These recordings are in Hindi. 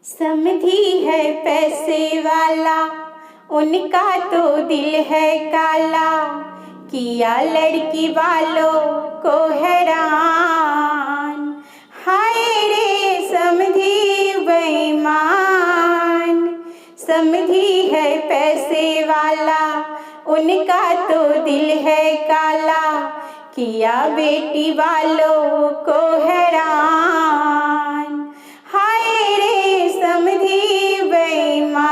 समधी है पैसे वाला, उनका तो दिल है काला, किया लड़की वालों को हैरान। हाय रे समधी बेईमान, समधी है पैसे वाला, उनका तो दिल है काला, किया बेटी वालों को हैरान। हाय रे समधी बेईमान,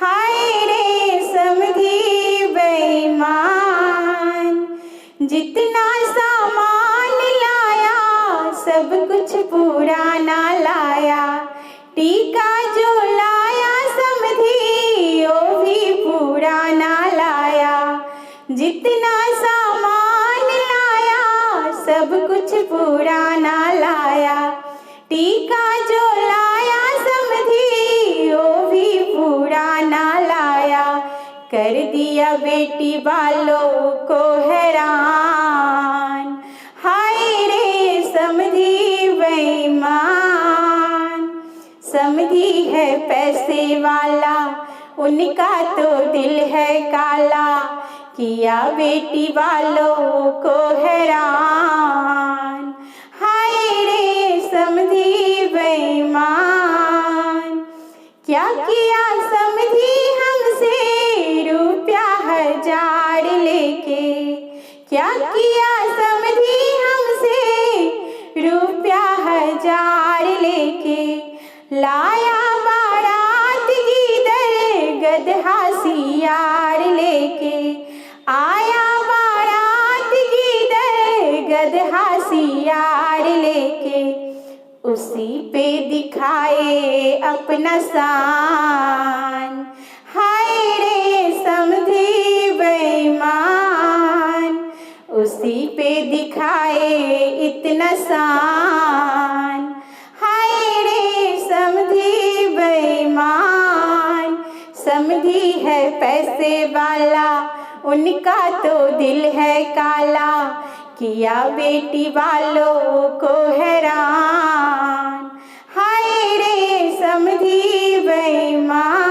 हाय रे समधी बेईमान। जितना सामान लाया सब कुछ पूरा ना लाया, टीका जो लाया समधी वो भी पूरा ना लाया। जितना सामान लाया सब कुछ पूरा ना लाया, टीका जो लाया समधी वो भी पूरा ना लाया। कर दिया बेटी वालों को हैरान। हाय रे समधी बेईमान, समधी है पैसे वाला, उनका तो दिल है काला, किया बेटी वालों को हैरान। हाय रे समधी बेईमान, क्या किया समधी हमसे रुपया 1000 लेके, क्या किया समधी हमसे रुपया 1000 लेके। लाया बारात गीदड़ गदहा सियार लेके, आया बारात गीदड़ गदहा सियार लेके। उसी पे दिखाए अपना शान। हाय रे समधी बेईमान, उसी पे दिखाए इतना शान। हाय रे समधी बेईमान, समधी है पैसे वाला, उनका तो दिल है काला, किया बेटी वालों को हैरान। हाय रे समधी बेईमान।